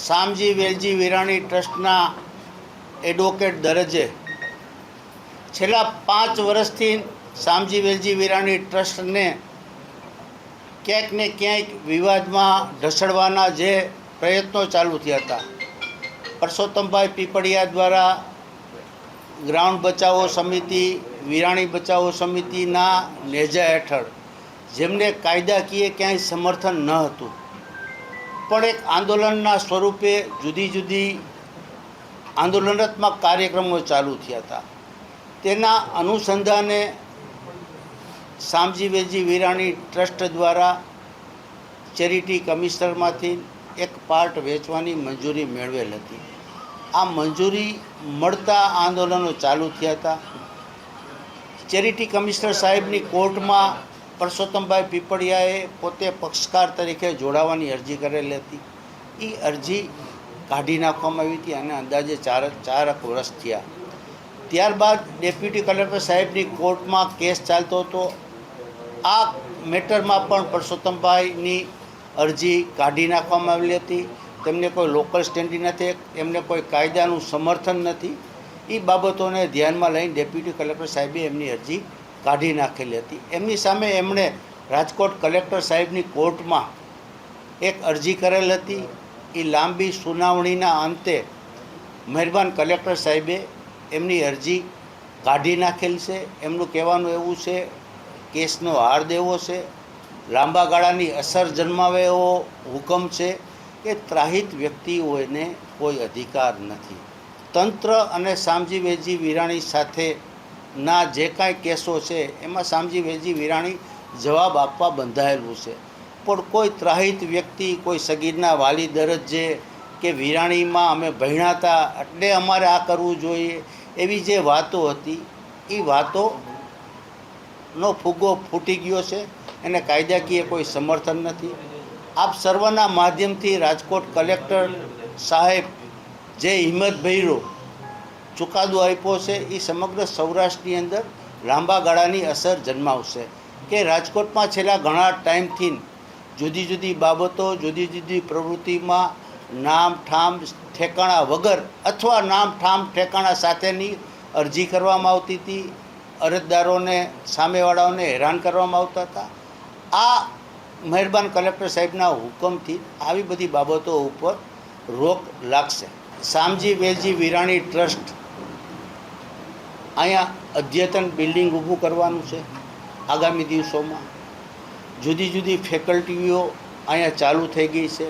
શામજી વેલજી વિરાણી ટ્રસ્ટના એડવોકેટ દરજ્જે છેલ્લા 5 વર્ષથી શામજી વેલજી વિરાણી ટ્રસ્ટને ક્યાંક ને ક્યાંક વિવાદમાં ઢસડવાના જે પ્રયત્નો ચાલુ થયા હતા, પરસોત્તમભાઈ પીપળિયા દ્વારા ગ્રાઉન્ડ બચાવો સમિતિ, વિરાણી બચાવો સમિતિના નેજા હેઠળ જેમને કાયદાકીય ક્યાંય સમર્થન ન હતું, પણ એક આંદોલનના સ્વરૂપે જુદી જુદી આંદોલનાત્મક કાર્યક્રમો ચાલુ થયા હતા. તેના અનુસંધાને શામજી વેલજી વિરાણી ટ્રસ્ટ દ્વારા ચેરિટી કમિશનરમાંથી એક પાર્ટ વેચવાની મંજૂરી મેળવેલ હતી. આ મંજૂરી મળતા આંદોલનો ચાલુ થયા હતા. ચેરિટી કમિશનર સાહેબની કોર્ટમાં પરસોત્તમભાઈ પીપળિયાએ પોતે પક્ષકાર તરીકે જોડાવાની અરજી કરેલી હતી. એ અરજી કાઢી નાખવામાં આવી હતી અને અંદાજે ચારક વર્ષ થયા. ત્યારબાદ ડેપ્યુટી કલેક્ટર સાહેબની કોર્ટમાં કેસ ચાલતો હતો. આ મેટરમાં પણ પરસોત્તમભાઈની અરજી કાઢી નાખવામાં આવેલી હતી. તેમને કોઈ લોકલ સ્ટેન્ડિંગ નથી, એમને કોઈ કાયદાનું સમર્થન નથી. એ બાબતોને ધ્યાનમાં લઈને ડેપ્યુટી કલેક્ટર સાહેબે એમની અરજી કાઢી નાખેલી હતી. એમની સામે એમણે રાજકોટ કલેક્ટર સાહેબની કોર્ટમાં એક અરજી કરેલ હતી. એ લાંબી સુનાવણીના અંતે મહેરબાન કલેક્ટર સાહેબે એમની અરજી કાઢી નાખેલ છે. એમનું કહેવાનું એવું છે, કેસનો હાર દેવો છે, લાંબા ગાળાની અસર જન્માવે એવો હુકમ છે કે ત્રાહિત વ્યક્તિઓને કોઈ અધિકાર નથી. તંત્ર અને શામજી વેલજી વિરાણી સાથેના જે કાંઈ કેસો છે એમાં શામજી વેલજી વિરાણી જવાબ આપવા બંધાયેલું છે, પણ કોઈ ત્રાહિત વ્યક્તિ, કોઈ સગીરના વાલી દરજ્જે કે વિરાણીમાં અમે ભણ્યા હતા એટલે અમારે આ કરવું જોઈએ એવી જે વાતો હતી, એ વાતોનો ફુગ્ગો ફૂટી ગયો છે. એને કાયદાકીય કોઈ સમર્થન નથી. આપ સર્વના માધ્યમથી રાજકોટ કલેક્ટર સાહેબ જે હિંમત ભર્યો ચુકાદો આપ્યો છે, એ સમગ્ર સૌરાષ્ટ્રની અંદર લાંબા ગાળાની અસર જન્માવશે કે રાજકોટમાં છેલ્લા ઘણા ટાઈમથી જુદી જુદી બાબતો, જુદી જુદી પ્રવૃત્તિમાં નામ ઠામ ઠેકાણા વગર અથવા નામ ઠામ ઠેકાણા સાથેની અરજી કરવામાં આવતી હતી. અરજદારોને, સામેવાળાઓને હેરાન કરવામાં આવતા હતા. આ મહેરબાન કલેક્ટર સાહેબના હુકમથી આવી બધી બાબતો ઉપર રોક લાગશે. શામજી વેલજી વિરાણી ટ્રસ્ટ અહીંયા અદ્યતન બિલ્ડિંગ ઊભું કરવાનું છે આગામી દિવસોમાં. જુદી જુદી ફેકલ્ટીઓ અહીંયા ચાલુ થઈ ગઈ છે.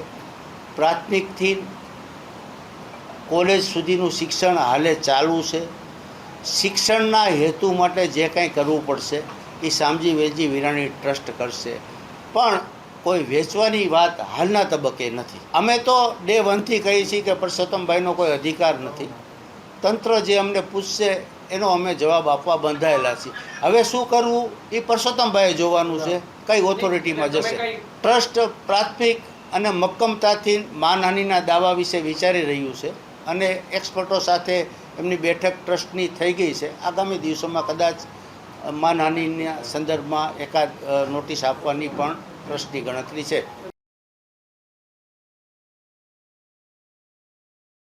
પ્રાથમિકથી કોલેજ સુધીનું શિક્ષણ હાલે ચાલુ છે. શિક્ષણના હેતુ માટે જે કાંઈ કરવું પડશે એ શામજી વેલજી વિરાણી ટ્રસ્ટ કરશે, પણ કોઈ વેચવાની વાત હાલના તબક્કે નથી. અમે તો ડે 1થી કહીએ છીએ કે પરસોત્તમભાઈનો કોઈ અધિકાર નથી. તંત્ર જે અમને પૂછશે એનો અમે જવાબ આપવા બંધાયેલા છીએ. હવે શું કરવું એ પરસોત્તમભાઈએ જોવાનું છે, કઈ ઓથોરિટીમાં જશે. ટ્રસ્ટ પ્રાથમિક અને મક્કમતાથી માનહાનિના દાવા વિશે વિચારી રહ્યું છે અને એક્સપર્ટો સાથે એમની બેઠક ટ્રસ્ટની થઈ ગઈ છે. આગામી દિવસોમાં કદાચ માનહાનિના સંદર્ભમાં એકાદ નોટિસ આપવાની પણ ટ્રસ્ટની ગણતરી છે.